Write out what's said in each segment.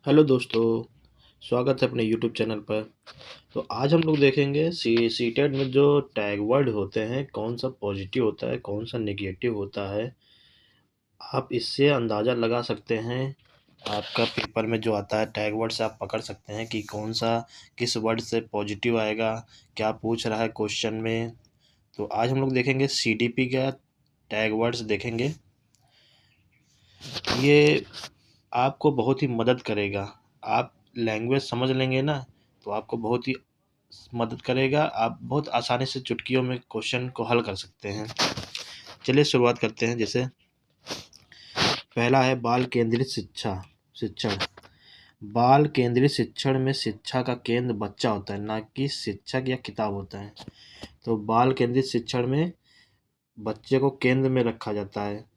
Hello दोस्तों, स्वागत है अपने यूट्यूब चैनल पर। तो आज हम लोग देखेंगे सीटेट में जो टैग वर्ड होते हैं, कौन सा पॉजिटिव होता है, कौन सा नेगेटिव होता है। आप इससे अंदाज़ा लगा सकते हैं। आपका पेपर में जो आता है टैग वर्ड से आप पकड़ सकते हैं कि कौन सा किस वर्ड से पॉजिटिव आएगा, क्या पूछ रहा है क्वेश्चन में। तो आज हम लोग देखेंगे सीडीपी का टैग वर्ड्स देखेंगे। ये आपको बहुत ही मदद करेगा। आप लैंग्वेज समझ लेंगे ना, तो आपको बहुत ही मदद करेगा। आप बहुत आसानी से चुटकियों में क्वेश्चन को हल कर सकते हैं। चलिए शुरुआत करते हैं। जैसे पहला है बाल केंद्रित शिक्षण। बाल केंद्रित शिक्षण में शिक्षा का केंद्र बच्चा होता है, ना कि शिक्षक या किताब होता है। तो बाल केंद्रित शिक्षण में बच्चे को केंद्र में रखा जाता है।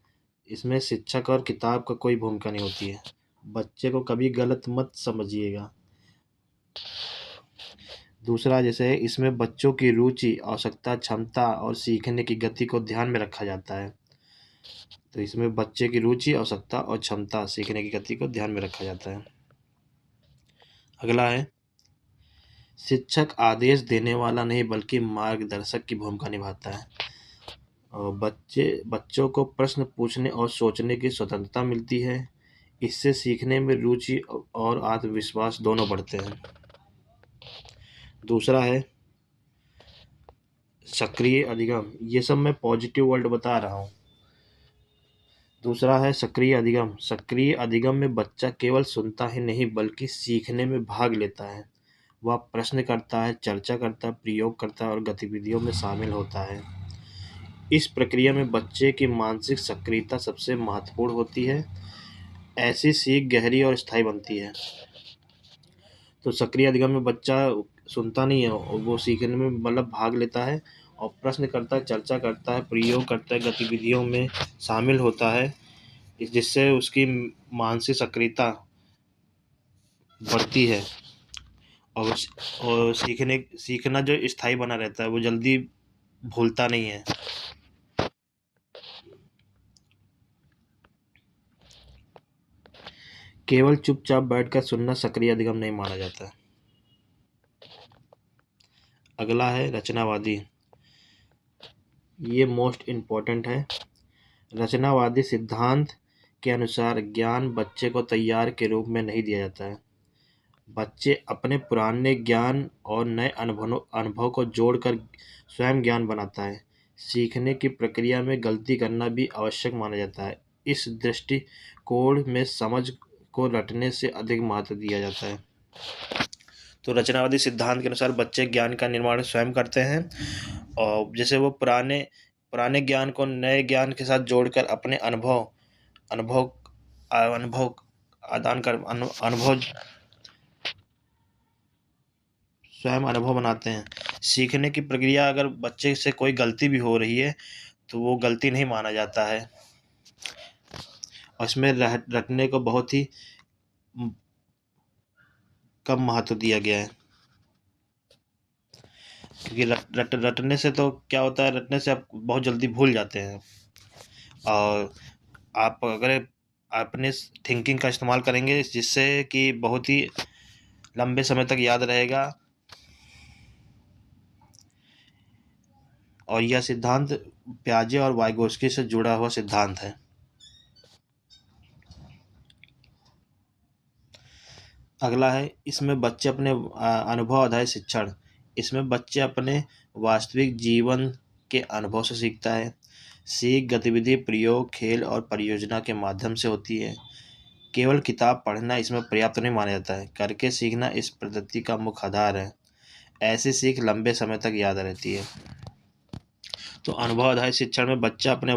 इसमें शिक्षक और किताब का कोई भूमिका नहीं होती है। बच्चे को कभी गलत मत समझिएगा। दूसरा, जैसे इसमें बच्चों की रुचि, आवश्यकता, क्षमता और सीखने की गति को ध्यान में रखा जाता है। तो इसमें बच्चे की रुचि, आवश्यकता और क्षमता, सीखने की गति को ध्यान में रखा जाता है। अगला है शिक्षक आदेश देने वाला नहीं बल्कि मार्गदर्शक की भूमिका निभाता है। और बच्चों को प्रश्न पूछने और सोचने की स्वतंत्रता मिलती है। इससे सीखने में रुचि और आत्मविश्वास दोनों बढ़ते हैं। दूसरा है सक्रिय अधिगम। ये सब मैं पॉजिटिव वर्ड बता रहा हूँ। दूसरा है सक्रिय अधिगम। सक्रिय अधिगम में बच्चा केवल सुनता ही नहीं बल्कि सीखने में भाग लेता है। वह प्रश्न करता है, चर्चा करता है, प्रयोग करता है और गतिविधियों में शामिल होता है। इस प्रक्रिया में बच्चे की मानसिक सक्रियता सबसे महत्वपूर्ण होती है। ऐसी सीख गहरी और स्थायी बनती है। तो सक्रिय अधिगम में बच्चा सुनता नहीं है, और वो सीखने में मतलब भाग लेता है और प्रश्न करता है, चर्चा करता है, प्रयोग करता है, गतिविधियों में शामिल होता है, जिससे उसकी मानसिक सक्रियता बढ़ती है। और सीखना जो स्थायी बना रहता है, वो जल्दी भूलता नहीं है। केवल चुपचाप बैठकर सुनना सक्रिय अधिगम नहीं माना जाता। अगला है रचनावादी। ये मोस्ट इम्पोर्टेंट है। रचनावादी सिद्धांत के अनुसार ज्ञान बच्चे को तैयार के रूप में नहीं दिया जाता है। बच्चे अपने पुराने ज्ञान और नए अनुभव को जोड़कर स्वयं ज्ञान बनाता है। सीखने की प्रक्रिया में गलती करना भी आवश्यक माना जाता है। इस दृष्टिकोण में समझ को रटने से अधिक महत्व दिया जाता है। तो रचनावादी सिद्धांत के अनुसार बच्चे ज्ञान का निर्माण स्वयं करते हैं, और जैसे वो पुराने पुराने ज्ञान को नए ज्ञान के साथ जोड़कर अपने अनुभव अनुभव अनुभव आदान कर अनुभव स्वयं अनुभव बनाते हैं। सीखने की प्रक्रिया अगर बच्चे से कोई गलती भी हो रही है तो वो गलती नहीं माना जाता है, और इसमें रटने को बहुत ही कम महत्व दिया गया है। क्योंकि रटने से तो क्या होता है, रटने से आप बहुत जल्दी भूल जाते हैं। और आप अगर अपने थिंकिंग का इस्तेमाल करेंगे जिससे कि बहुत ही लंबे समय तक याद रहेगा। और यह सिद्धांत प्याजे और वाइगोस्की से जुड़ा हुआ सिद्धांत है। अगला है इसमें बच्चे अपने अनुभव आधारित शिक्षण। इसमें बच्चे अपने वास्तविक जीवन के अनुभव से सीखता है। सीख गतिविधि प्रयोग, खेल और परियोजना के माध्यम से होती है। केवल किताब पढ़ना इसमें पर्याप्त नहीं माना जाता है। करके सीखना इस पद्धति का मुख्य आधार है। ऐसी सीख लंबे समय तक याद रहती है। तो अनुभव आधारित शिक्षण में बच्चा अपने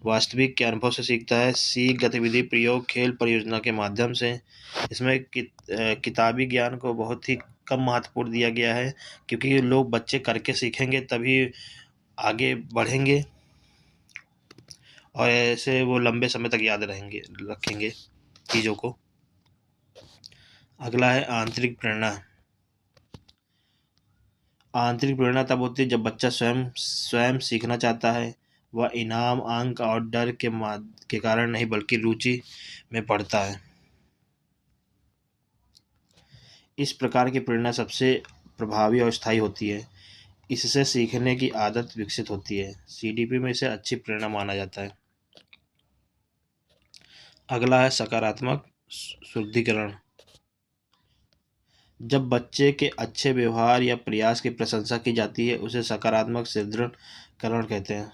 वास्तविक के अनुभव से सीखता है। सीख गतिविधि प्रयोग खेल परियोजना के माध्यम से। इसमें किताबी ज्ञान को बहुत ही कम महत्वपूर्ण दिया गया है, क्योंकि लोग बच्चे करके सीखेंगे तभी आगे बढ़ेंगे, और ऐसे वो लंबे समय तक याद रखेंगे चीज़ों को। अगला है आंतरिक प्रेरणा। आंतरिक प्रेरणा तब होती है जब बच्चा स्वयं स्वयं सीखना चाहता है। वह इनाम, अंक और डर के कारण नहीं बल्कि रुचि में पढ़ता है। इस प्रकार की प्रेरणा सबसे प्रभावी और स्थायी होती है। इससे सीखने की आदत विकसित होती है। सीडीपी में इसे अच्छी प्रेरणा माना जाता है। अगला है सकारात्मक सुदृढ़ीकरण। जब बच्चे के अच्छे व्यवहार या प्रयास की प्रशंसा की जाती है उसे सकारात्मक सुदृढ़ीकरण कहते हैं।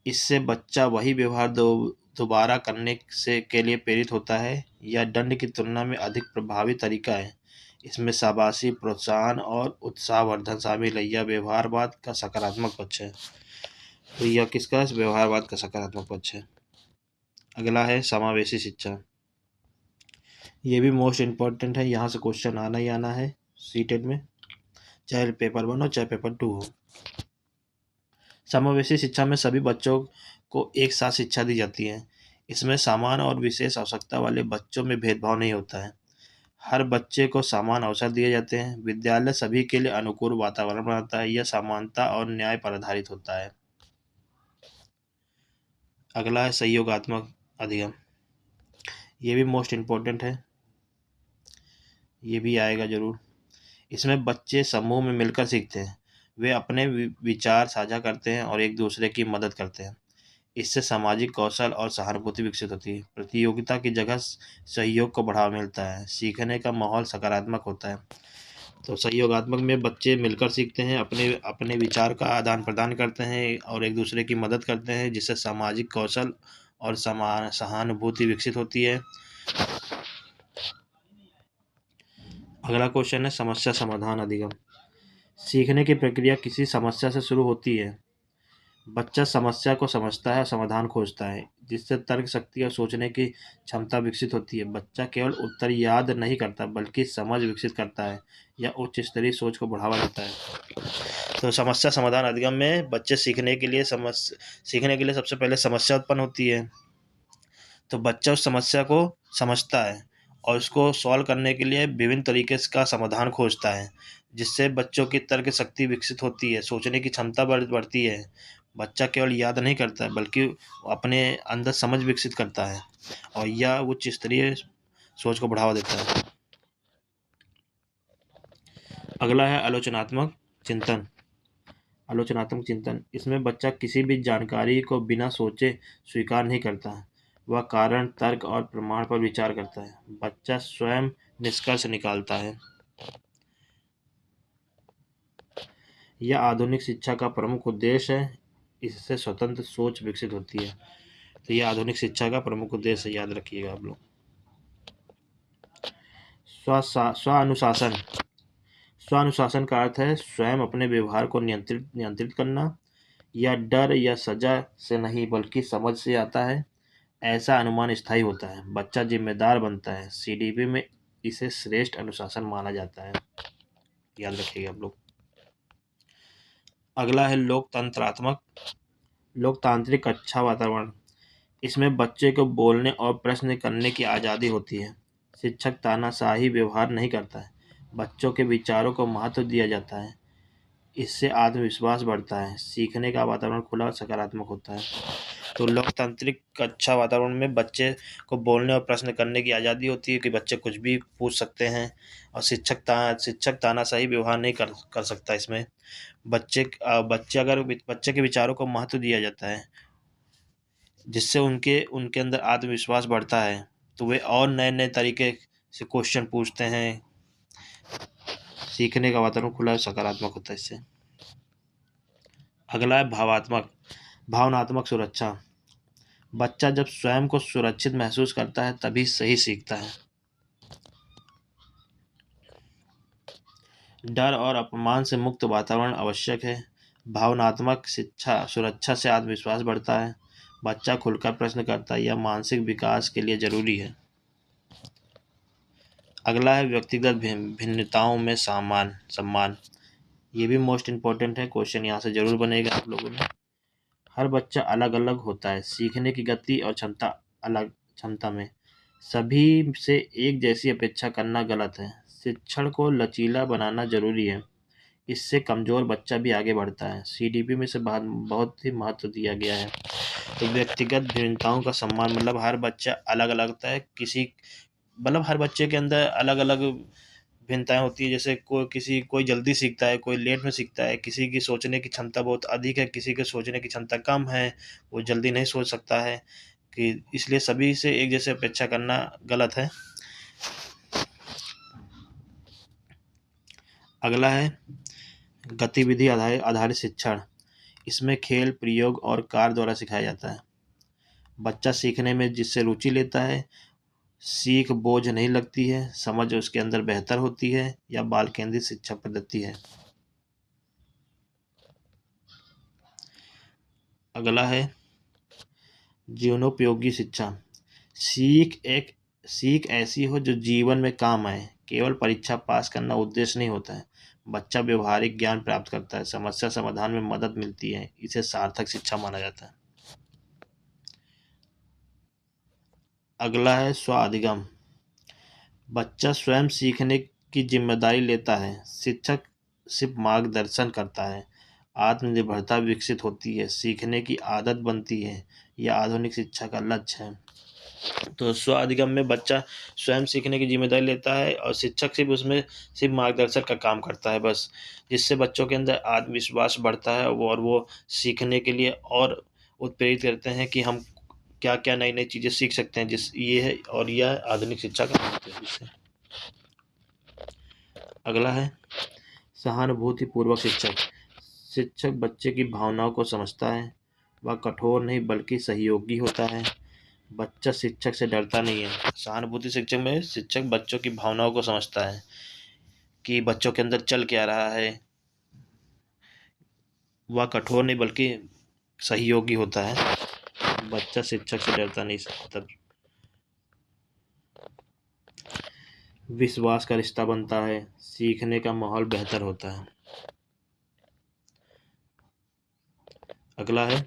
इससे बच्चा वही व्यवहार दोबारा करने से के लिए प्रेरित होता है या दंड की तुलना में अधिक प्रभावी तरीका है। इसमें शाबाशी, प्रोत्साहन और उत्साहवर्धन शामिल है। यह व्यवहारवाद का सकारात्मक पक्ष है। तो यह किसका व्यवहारवाद का सकारात्मक पक्ष है। अगला है समावेशी शिक्षा। ये भी मोस्ट इम्पॉर्टेंट है, यहाँ से क्वेश्चन आना ही आना है सीटेट में, चाहे पेपर 1 हो चाहे पेपर 2 हो। समावेशी शिक्षा में सभी बच्चों को एक साथ शिक्षा दी जाती है। इसमें समान और विशेष आवश्यकता वाले बच्चों में भेदभाव नहीं होता है। हर बच्चे को समान अवसर दिए जाते हैं। विद्यालय सभी के लिए अनुकूल वातावरण बनाता है। यह समानता और न्याय पर आधारित होता है। अगला है सहयोगात्मक अधिगम। ये भी मोस्ट इम्पोर्टेंट है, ये भी आएगा जरूर। इसमें बच्चे समूह में मिलकर सीखते हैं। वे अपने विचार साझा करते हैं और एक दूसरे की मदद करते हैं। इससे सामाजिक कौशल और सहानुभूति विकसित होती है। प्रतियोगिता की जगह सहयोग को बढ़ावा मिलता है। सीखने का माहौल सकारात्मक होता है। तो सहयोगात्मक में बच्चे मिलकर सीखते हैं, अपने अपने विचार का आदान प्रदान करते हैं और एक दूसरे की मदद करते हैं, जिससे सामाजिक कौशल और सहानुभूति विकसित होती है। अगला क्वेश्चन है समस्या समाधान अधिगम। सीखने की प्रक्रिया किसी समस्या से शुरू होती है। बच्चा समस्या को समझता है और समाधान खोजता है, जिससे तर्क शक्ति और सोचने की क्षमता विकसित होती है। बच्चा केवल उत्तर याद नहीं करता बल्कि समझ विकसित करता है या उच्च स्तरीय सोच को बढ़ावा देता है। तो समस्या समाधान अधिगम में बच्चे सीखने के लिए सबसे पहले समस्या उत्पन्न होती है। तो बच्चा उस समस्या को समझता है और उसको सॉल्व करने के लिए विभिन्न तरीके का समाधान खोजता है, जिससे बच्चों की तर्क शक्ति विकसित होती है, सोचने की क्षमता बढ़ती है। बच्चा केवल याद नहीं करता है बल्कि अपने अंदर समझ विकसित करता है और यह उच्च स्तरीय सोच को बढ़ावा देता है। अगला है आलोचनात्मक चिंतन। आलोचनात्मक चिंतन, इसमें बच्चा किसी भी जानकारी को बिना सोचे स्वीकार नहीं करता है। वह कारण, तर्क और प्रमाण पर विचार करता है। बच्चा स्वयं निष्कर्ष निकालता है। यह आधुनिक शिक्षा का प्रमुख उद्देश्य है। इससे स्वतंत्र सोच विकसित होती है। तो यह आधुनिक शिक्षा का प्रमुख उद्देश्य है, याद रखिएगा आप लोग। स्वानुशासन। स्वानुशासन का अर्थ है स्वयं अपने व्यवहार को नियंत्रित करना। यह डर या सजा से नहीं बल्कि समझ से आता है। ऐसा अनुमान स्थायी होता है। बच्चा जिम्मेदार बनता है। सीडीपी में इसे श्रेष्ठ अनुशासन माना जाता है, याद रखिएगा आप लोग। अगला है लोकतांत्रिक अच्छा वातावरण। इसमें बच्चे को बोलने और प्रश्न करने की आज़ादी होती है। शिक्षक तानाशाही व्यवहार नहीं करता है। बच्चों के विचारों को महत्व दिया जाता है। इससे आत्मविश्वास बढ़ता है। सीखने का वातावरण खुला और सकारात्मक होता है। तो लोकतांत्रिक अच्छा वातावरण में बच्चे को बोलने और प्रश्न करने की आज़ादी होती है कि बच्चे कुछ भी पूछ सकते हैं और शिक्षक तानाशाही व्यवहार नहीं कर सकता। इसमें बच्चे के विचारों को महत्व दिया जाता है, जिससे उनके उनके अंदर आत्मविश्वास बढ़ता है। तो वे और नए नए तरीके से क्वेश्चन पूछते हैं। सीखने का वातावरण खुला और सकारात्मक होता है इससे। अगला है भावनात्मक सुरक्षा। बच्चा जब स्वयं को सुरक्षित महसूस करता है तभी सही सीखता है। डर और अपमान से मुक्त वातावरण आवश्यक है। भावनात्मक सुरक्षा से आत्मविश्वास बढ़ता है। बच्चा खुलकर प्रश्न करता है। यह मानसिक विकास के लिए जरूरी है। अगला है व्यक्तिगत भिन्नताओं में सम्मान। ये भी मोस्ट इम्पोर्टेंट है, क्वेश्चन यहाँ से जरूर बनेगा आप लोगों में। हर बच्चा अलग अलग होता है। सीखने की गति और क्षमता में सभी से एक जैसी अपेक्षा करना गलत है। शिक्षण को लचीला बनाना जरूरी है। इससे कमजोर बच्चा भी आगे बढ़ता है। सीडीपी में से बहुत ही महत्व दिया गया है। तो व्यक्तिगत भिन्नताओं का सम्मान मतलब हर बच्चा अलग अलग होता है। हर बच्चे के अंदर अलग अलग भिन्नताएं होती है, जैसे कोई जल्दी सीखता है, कोई लेट में सीखता है, किसी की सोचने की क्षमता बहुत अधिक है, किसी की सोचने की क्षमता कम है, वो जल्दी नहीं सोच सकता है, कि इसलिए सभी से एक जैसे अपेक्षा करना गलत है। अगला है गतिविधि आधारित शिक्षण। इसमें खेल, प्रयोग और कार्य द्वारा सिखाया जाता है। बच्चा सीखने में जिससे रुचि लेता है, सीख बोझ नहीं लगती है, समझ उसके अंदर बेहतर होती है, या बाल केंद्रित शिक्षा पद्धति है। अगला है जीवनोपयोगी शिक्षा। सीख ऐसी हो जो जीवन में काम आए, केवल परीक्षा पास करना उद्देश्य नहीं होता है। बच्चा व्यवहारिक ज्ञान प्राप्त करता है, समस्या समाधान में मदद मिलती है, इसे सार्थक शिक्षा माना जाता है। अगला है स्वाधिगम। बच्चा स्वयं सीखने की जिम्मेदारी लेता है, शिक्षक सिर्फ मार्गदर्शन करता है। आत्मनिर्भरता विकसित होती है, सीखने की आदत बनती है, यह आधुनिक शिक्षा का लक्ष्य है। तो स्व अधिगम में बच्चा स्वयं सीखने की जिम्मेदारी लेता है और शिक्षक सिर्फ उसमें सिर्फ मार्गदर्शन का काम करता है बस, जिससे बच्चों के अंदर आत्मविश्वास बढ़ता है, और वो सीखने के लिए और उत्प्रेरित करते हैं कि हम क्या क्या नई नई चीज़ें सीख सकते हैं। जिस ये है, और यह आधुनिक शिक्षा का महत्व है इससे। अगला है सहानुभूति पूर्वक शिक्षक। शिक्षक बच्चे की भावनाओं को समझता है, वह कठोर नहीं बल्कि सहयोगी होता है। बच्चा शिक्षक से डरता नहीं है। सहानुभूति शिक्षक में शिक्षक बच्चों की भावनाओं को समझता है कि बच्चों के अंदर चल क्या रहा है, वह कठोर नहीं बल्कि सहयोगी होता है। बच्चा शिक्षक से डरता नहीं सकता। विश्वास का रिश्ता बनता है, सीखने का माहौल बेहतर होता है। अगला है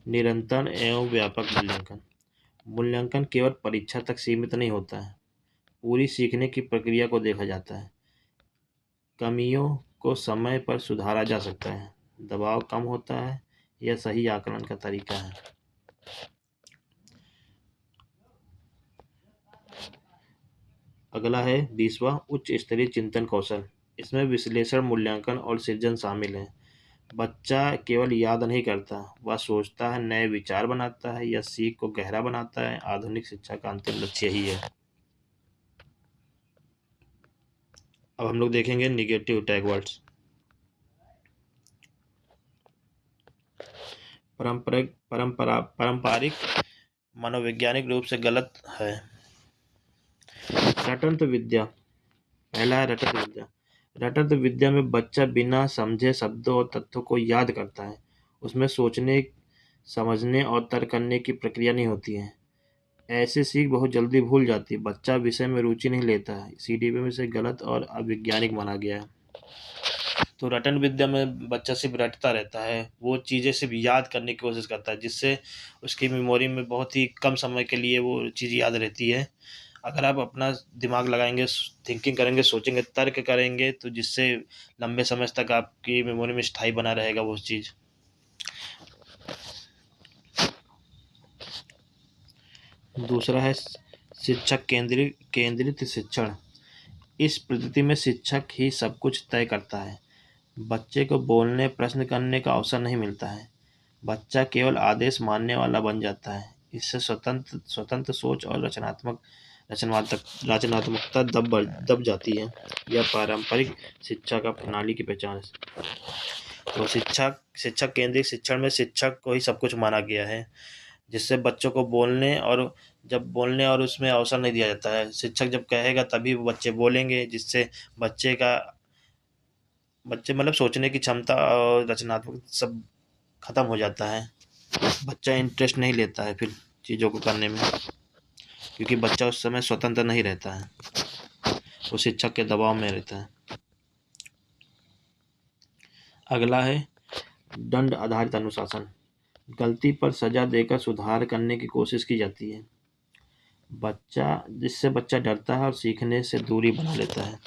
निरंतर एवं व्यापक मूल्यांकन। मूल्यांकन केवल परीक्षा तक सीमित नहीं होता है, पूरी सीखने की प्रक्रिया को देखा जाता है। कमियों को समय पर सुधारा जा सकता है, दबाव कम होता है, यह सही आकलन का तरीका है। अगला है 20वां उच्च स्तरीय चिंतन कौशल। इसमें विश्लेषण, मूल्यांकन और सृजन शामिल है। बच्चा केवल याद नहीं करता, वह सोचता है, नए विचार बनाता है, या सीख को गहरा बनाता है। आधुनिक शिक्षा का अंतिम लक्ष्य यही है। अब हम लोग देखेंगे निगेटिव टैग वर्ड्स। पारंपरिक मनोवैज्ञानिक रूप से गलत है। रटंत विद्या। पहला है रटंत विद्या। रटंत विद्या में बच्चा बिना समझे शब्दों और तथ्यों को याद करता है। उसमें सोचने, समझने और तर्क करने की प्रक्रिया नहीं होती है। ऐसे सीख बहुत जल्दी भूल जाती है। बच्चा विषय में रुचि नहीं लेता है। सीडीपी में से गलत और अवैज्ञानिक माना गया है। तो रटन विद्या में बच्चा सिर्फ रटता रहता है, वो चीज़ें सिर्फ याद करने की कोशिश करता है, जिससे उसकी मेमोरी में बहुत ही कम समय के लिए वो चीज़ याद रहती है। अगर आप अपना दिमाग लगाएंगे, थिंकिंग करेंगे, सोचेंगे, तर्क करेंगे, तो जिससे लंबे समय तक आपकी मेमोरी में स्थायी बना रहेगा वो चीज़। दूसरा है शिक्षक केंद्रित शिक्षण। इस पद्धति में शिक्षक ही सब कुछ तय करता है। बच्चे को बोलने, प्रश्न करने का अवसर नहीं मिलता है। बच्चा केवल आदेश मानने वाला बन जाता है। इससे स्वतंत्र सोच और रचनात्मकता दब जाती है। यह पारंपरिक शिक्षा का प्रणाली की पहचान है। तो शिक्षक केंद्रित शिक्षण में शिक्षक को ही सब कुछ माना गया है, जिससे बच्चों को बोलने और उसमें अवसर नहीं दिया जाता है। शिक्षक जब कहेगा तभी वो बच्चे बोलेंगे, जिससे बच्चे मतलब सोचने की क्षमता और रचनात्मक सब खत्म हो जाता है। बच्चा इंटरेस्ट नहीं लेता है फिर चीज़ों को करने में, क्योंकि बच्चा उस समय स्वतंत्र नहीं रहता है, वो शिक्षक के दबाव में रहता है। अगला है दंड आधारित अनुशासन। गलती पर सजा देकर सुधार करने की कोशिश की जाती है। जिससे बच्चा डरता है और सीखने से दूरी बना लेता है।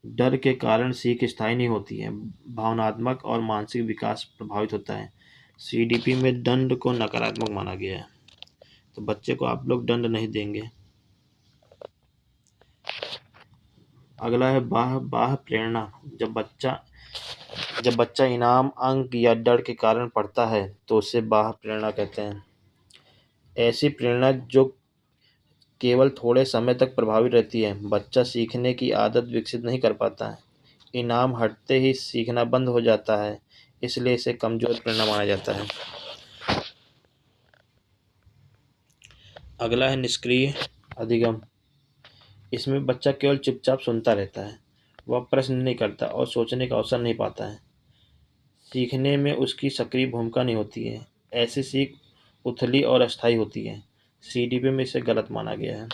डर के कारण सीख स्थायी नहीं होती है, भावनात्मक और मानसिक विकास प्रभावित होता है। सीडीपी में दंड को नकारात्मक माना गया है, तो बच्चे को आप लोग दंड नहीं देंगे। अगला है बाह्य बाह्य प्रेरणा। जब बच्चा इनाम, अंक या डर के कारण पढ़ता है तो उसे बाह्य प्रेरणा कहते हैं। ऐसी प्रेरणा जो केवल थोड़े समय तक प्रभावी रहती है। बच्चा सीखने की आदत विकसित नहीं कर पाता है। इनाम हटते ही सीखना बंद हो जाता है, इसलिए इसे कमजोर प्रेरणा माना जाता है। अगला है निष्क्रिय अधिगम। इसमें बच्चा केवल चुपचाप सुनता रहता है। वह प्रश्न नहीं करता और सोचने का अवसर नहीं पाता है। सीखने में उसकी सक्रिय भूमिका नहीं होती है। ऐसी सीख उथली और अस्थायी होती है। सीडीपी में इसे गलत माना गया है।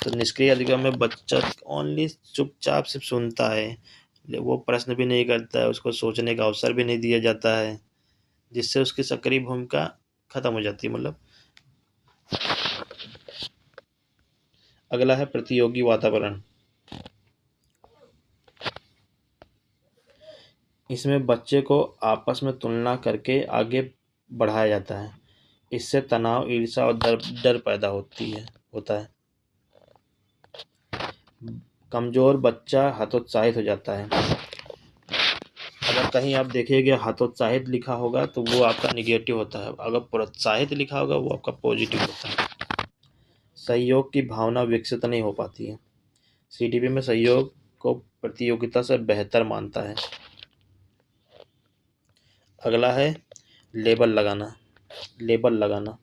तो निष्क्रिय अधिगम में बच्चा ओनली चुपचाप सिर्फ सुनता है, वो प्रश्न भी नहीं करता है, उसको सोचने का अवसर भी नहीं दिया जाता है, जिससे उसकी सक्रिय भूमिका खत्म हो जाती है मतलब। अगला है प्रतियोगी वातावरण। इसमें बच्चे को आपस में तुलना करके आगे बढ़ाया जाता है। इससे तनाव, ईर्ष्या और डर पैदा होता है। कमजोर बच्चा हतोत्साहित हो जाता है। अगर कहीं आप देखिएगा हतोत्साहित लिखा होगा तो वो आपका निगेटिव होता है, अगर प्रोत्साहित लिखा होगा वो आपका पॉजिटिव होता है। सहयोग की भावना विकसित नहीं हो पाती है। सीडीपी में सहयोग को प्रतियोगिता से बेहतर मानता है। अगला है लेबल लगाना।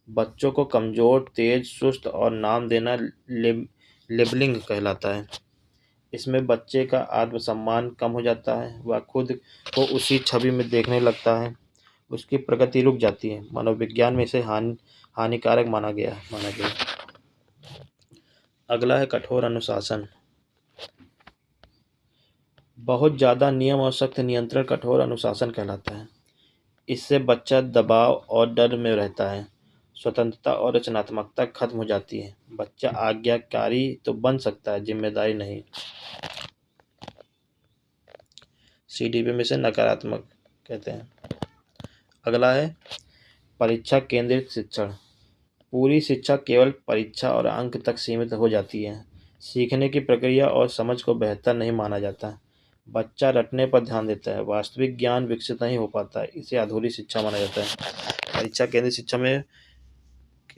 बच्चों को कमजोर, तेज, सुस्त और नाम देना लेबलिंग कहलाता है। इसमें बच्चे का आत्मसम्मान कम हो जाता है। वह खुद को उसी छवि में देखने लगता है। उसकी प्रगति रुक जाती है। मनोविज्ञान में इसे हानिकारक माना गया। अगला है कठोर अनुशासन। बहुत ज़्यादा नियम और सख्त नियंत्रण कठोर अनुशासन कहलाता है। इससे बच्चा दबाव और डर में रहता है। स्वतंत्रता और रचनात्मकता खत्म हो जाती है। बच्चा आज्ञाकारी तो बन सकता है, जिम्मेदारी नहीं। सीडीपी में से नकारात्मक कहते हैं। अगला है परीक्षा केंद्रित शिक्षण। पूरी शिक्षा केवल परीक्षा और अंक तक सीमित हो जाती है। सीखने की प्रक्रिया और समझ को बेहतर नहीं माना जाता। बच्चा रटने पर ध्यान देता है। वास्तविक ज्ञान विकसित नहीं हो पाता है। इसे अधूरी शिक्षा माना जाता है। परीक्षा केंद्रित शिक्षा में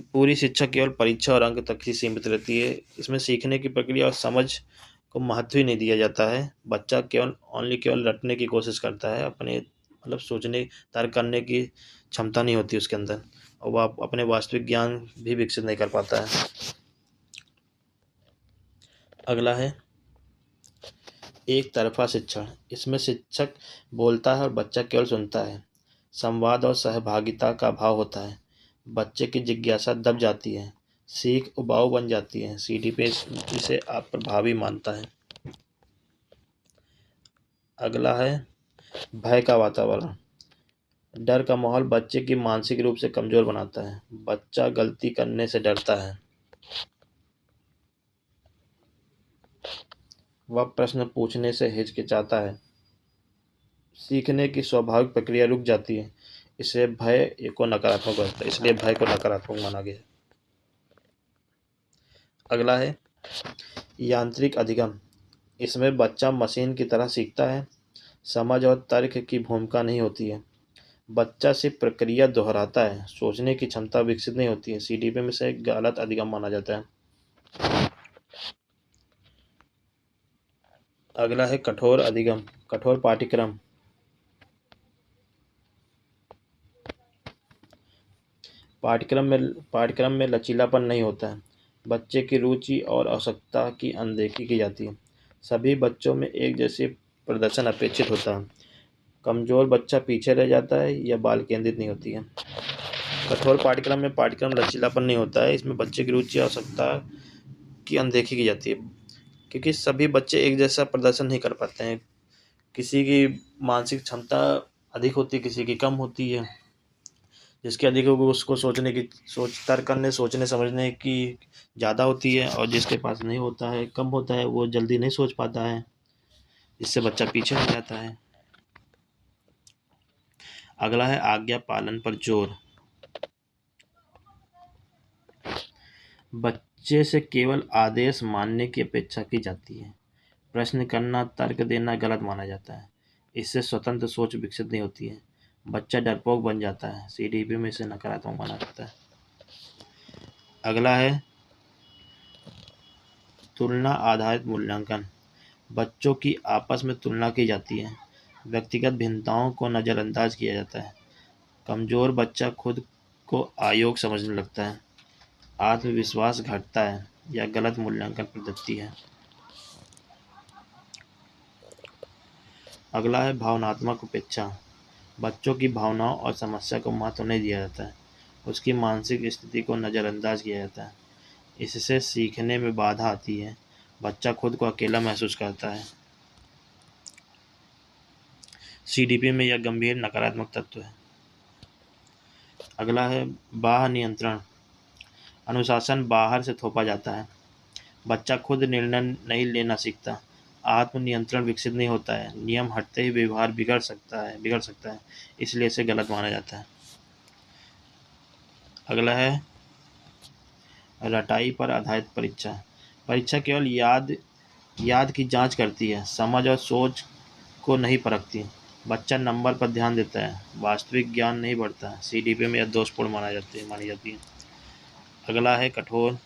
पूरी शिक्षा केवल परीक्षा और अंक तक ही सीमित रहती है। इसमें सीखने की प्रक्रिया और समझ को महत्व ही नहीं दिया जाता है। बच्चा केवल रटने की कोशिश करता है। अपने मतलब सोचने, तर्क करने की क्षमता नहीं होती उसके अंदर, और वह अपने वास्तविक ज्ञान भी विकसित नहीं कर पाता है। अगला है एक तरफा शिक्षण। इसमें शिक्षक बोलता है और बच्चा केवल सुनता है। संवाद और सहभागिता का अभाव होता है। बच्चे की जिज्ञासा दब जाती है। सीख उबाऊ बन जाती है। सीडीपी इसे अप्रभावी मानता है। अगला है भय का वातावरण। डर का माहौल बच्चे की मानसिक रूप से कमजोर बनाता है। बच्चा गलती करने से डरता है। वह प्रश्न पूछने से हिचकिचाता है। सीखने की स्वाभाविक प्रक्रिया रुक जाती है। इसलिए भय को नकारात्मक माना गया। अगला है यांत्रिक अधिगम। इसमें बच्चा मशीन की तरह सीखता है। समझ और तर्क की भूमिका नहीं होती है। बच्चा सिर्फ प्रक्रिया दोहराता है। सोचने की क्षमता विकसित नहीं होती है। सीडीपी में से गलत अधिगम माना जाता है। अगला है कठोर अधिगम, कठोर पाठ्यक्रम। पाठ्यक्रम में लचीलापन नहीं होता है। बच्चे की रुचि और आवश्यकता की अनदेखी की जाती है। सभी बच्चों में एक जैसे प्रदर्शन अपेक्षित होता है। कमजोर बच्चा पीछे रह जाता है या बाल केंद्रित नहीं होती है। कठोर पाठ्यक्रम लचीलापन नहीं होता है। इसमें बच्चे की रुचि, आवश्यकता की अनदेखी की जाती है, क्योंकि सभी बच्चे एक जैसा प्रदर्शन नहीं कर पाते हैं। किसी की मानसिक क्षमता अधिक होती है, किसी की कम होती है। जिसकी अधिक होगी उसको तर्क करने, सोचने समझने की ज़्यादा होती है, और जिसके पास नहीं होता है, कम होता है, वो जल्दी नहीं सोच पाता है, जिससे बच्चा पीछे हो जाता है। अगला है आज्ञा पालन पर जोर। बच्चे से केवल आदेश मानने की अपेक्षा की जाती है। प्रश्न करना, तर्क देना गलत माना जाता है। इससे स्वतंत्र सोच विकसित नहीं होती है। बच्चा डरपोक बन जाता है। सीडीपी में इसे नकारात्मक माना जाता है। अगला है तुलना आधारित मूल्यांकन। बच्चों की आपस में तुलना की जाती है। व्यक्तिगत भिन्नताओं को नज़रअंदाज किया जाता है। कमज़ोर बच्चा खुद को अयोग्य समझने लगता है। आत्मविश्वास घटता है। यह गलत मूल्यांकन पद्धति है। अगला है भावनात्मक उपेक्षा। बच्चों की भावनाओं और समस्या को महत्व नहीं दिया जाता है। उसकी मानसिक स्थिति को नज़रअंदाज किया जाता है। इससे सीखने में बाधा आती है। बच्चा खुद को अकेला महसूस करता है। सीडीपी में यह गंभीर नकारात्मक तत्व है। अगला है बाह्य नियंत्रण। अनुशासन बाहर से थोपा जाता है। बच्चा खुद निर्णय नहीं लेना सीखता। आत्म नियंत्रण विकसित नहीं होता है। नियम हटते ही व्यवहार बिगड़ सकता है। इसलिए इसे गलत माना जाता है। अगला है रटाई पर आधारित परीक्षा। परीक्षा केवल याद की जांच करती है। समझ और सोच को नहीं परखती। बच्चा नंबर पर ध्यान देता है। वास्तविक ज्ञान नहीं बढ़ता। सीडीपी में यह दोषपूर्ण मानी जाती है। अगला है कठोर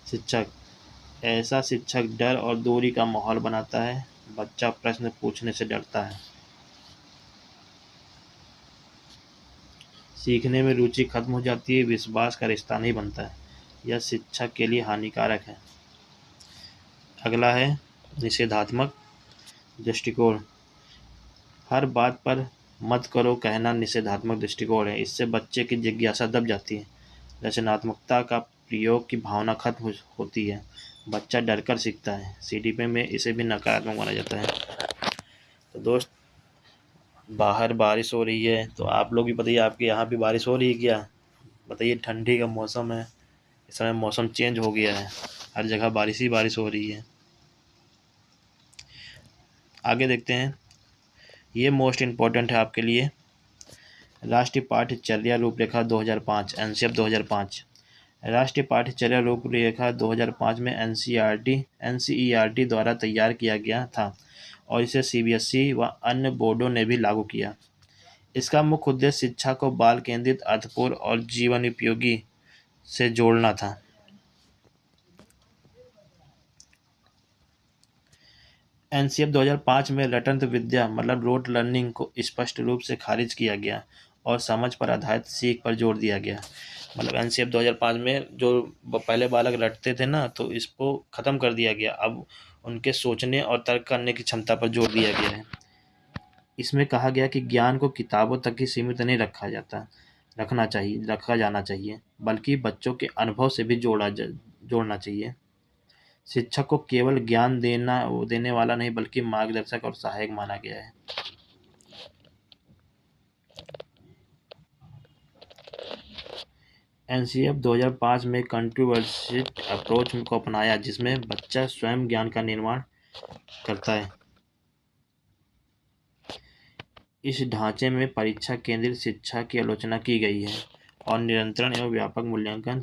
शिक्षक। ऐसा शिक्षक डर और दूरी का माहौल बनाता है। बच्चा प्रश्न पूछने से डरता है। सीखने में रुचि खत्म हो जाती है। विश्वास का रिश्ता नहीं बनता है। यह शिक्षक के लिए हानिकारक है। अगला है निषेधात्मक दृष्टिकोण। हर बात पर मत करो कहना निषेधात्मक दृष्टिकोण है। इससे बच्चे की जिज्ञासा दब जाती है। रचनात्मकता का प्रयोग की भावना खत्म होती है। बच्चा डरकर सीखता है। सीडीपी में इसे भी नकारात्मक माना जाता है। तो दोस्त, बाहर बारिश हो रही है, तो आप लोग भी बताइए, आपके यहाँ भी बारिश हो रही है क्या? बताइए, ठंडी का मौसम है, इस समय मौसम चेंज हो गया है, हर जगह बारिश ही बारिश हो रही है। आगे देखते हैं, ये मोस्ट इम्पोर्टेंट है आपके लिए। राष्ट्रीय पाठ्यचर्या रूपरेखा 2005, एनसीएफ 2005। राष्ट्रीय पाठ्यचर्या रूपरेखा 2005 में एनसीईआरटी द्वारा तैयार किया गया था और इसे सीबीएसई व अन्य बोर्डों ने भी लागू किया। इसका मुख्य उद्देश्य शिक्षा को बाल केंद्रित, अर्थपूर्ण और जीवन उपयोगी से जोड़ना था। एनसीएफ 2005 में रटंत विद्या मतलब रोट लर्निंग को स्पष्ट रूप से खारिज किया गया और समझ पर आधारित सीख पर जोर दिया गया। मतलब एनसीएफ 2005 में जो पहले बालक रटते थे ना, तो इसको ख़त्म कर दिया गया। अब उनके सोचने और तर्क करने की क्षमता पर जोर दिया गया है। इसमें कहा गया कि ज्ञान को किताबों तक ही सीमित नहीं रखा जाना चाहिए, बल्कि बच्चों के अनुभव से भी जोड़ना चाहिए। शिक्षक को केवल ज्ञान देने वाला नहीं, बल्कि मार्गदर्शक और सहायक माना गया है। एनसीएफ 2005 में कंट्रोवर्शियल अप्रोच को अपनाया, जिसमें बच्चा स्वयं ज्ञान का निर्माण करता है। इस ढांचे में परीक्षा केंद्रित शिक्षा की आलोचना की गई है और निरंतर एवं व्यापक मूल्यांकन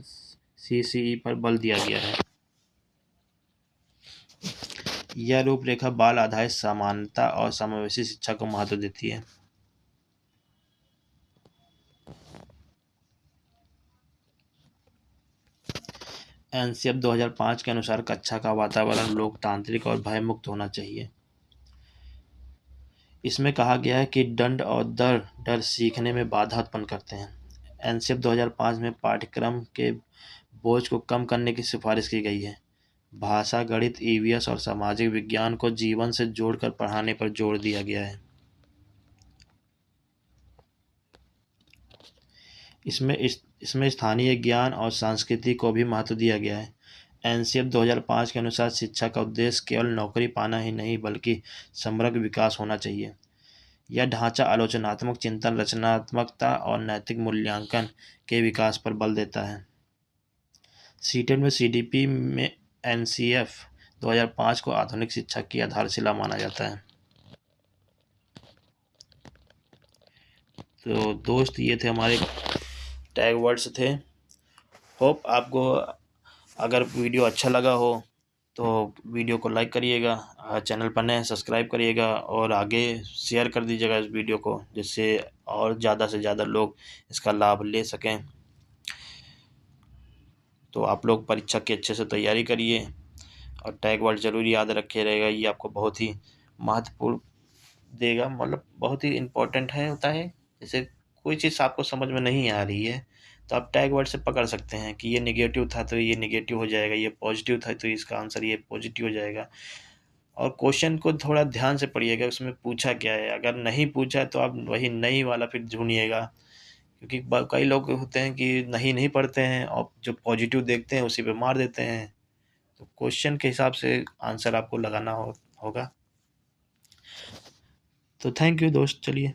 सीसीई पर बल दिया गया है। यह रूपरेखा बाल आधारित समानता और समावेशी शिक्षा को महत्व देती है। एनसीएफ 2005 के अनुसार कक्षा का वातावरण लोकतांत्रिक और भयमुक्त होना चाहिए। इसमें कहा गया है कि दंड और डर सीखने में बाधा उत्पन्न करते हैं। एनसीएफ 2005 में पाठ्यक्रम के बोझ को कम करने की सिफारिश की गई है। भाषा, गणित, ईवीएस और सामाजिक विज्ञान को जीवन से जोड़कर पढ़ाने पर जोर दिया गया है। इसमें स्थानीय ज्ञान और संस्कृति को भी महत्व दिया गया है। एनसीएफ 2005 के अनुसार शिक्षा का उद्देश्य केवल नौकरी पाना ही नहीं, बल्कि समग्र विकास होना चाहिए। यह ढांचा आलोचनात्मक चिंतन, रचनात्मकता और नैतिक मूल्यांकन के विकास पर बल देता है। सीटेट में सीडीपी में एनसीएफ 2005 को आधुनिक शिक्षा की आधारशिला माना जाता है। तो दोस्त, ये थे हमारे टैग वर्ड्स थे। होप आपको अगर वीडियो अच्छा लगा हो तो वीडियो को लाइक करिएगा, चैनल पर नए हैं सब्सक्राइब करिएगा और आगे शेयर कर दीजिएगा इस वीडियो को, जिससे और ज़्यादा से ज़्यादा लोग इसका लाभ ले सकें। तो आप लोग परीक्षा की अच्छे से तैयारी करिए और टैग वर्ड ज़रूर याद रखे रहेगा, ये आपको बहुत ही महत्वपूर्ण देगा, मतलब बहुत ही इम्पोर्टेंट है होता है। जैसे कोई चीज़ आपको समझ में नहीं आ रही है तो आप टैग वर्ड से पकड़ सकते हैं कि ये नेगेटिव था तो ये नेगेटिव हो जाएगा, ये पॉजिटिव था तो इसका आंसर ये पॉजिटिव हो जाएगा। और क्वेश्चन को थोड़ा ध्यान से पढ़िएगा, उसमें पूछा क्या है। अगर नहीं पूछा है तो आप वही नहीं वाला फिर ढूंढिएगा, क्योंकि कई लोग होते हैं कि नहीं नहीं पढ़ते हैं और जो पॉजिटिव देखते हैं उसी पे मार देते हैं। तो क्वेश्चन के हिसाब से आंसर आपको लगाना होगा। तो थैंक यू दोस्त, चलिए।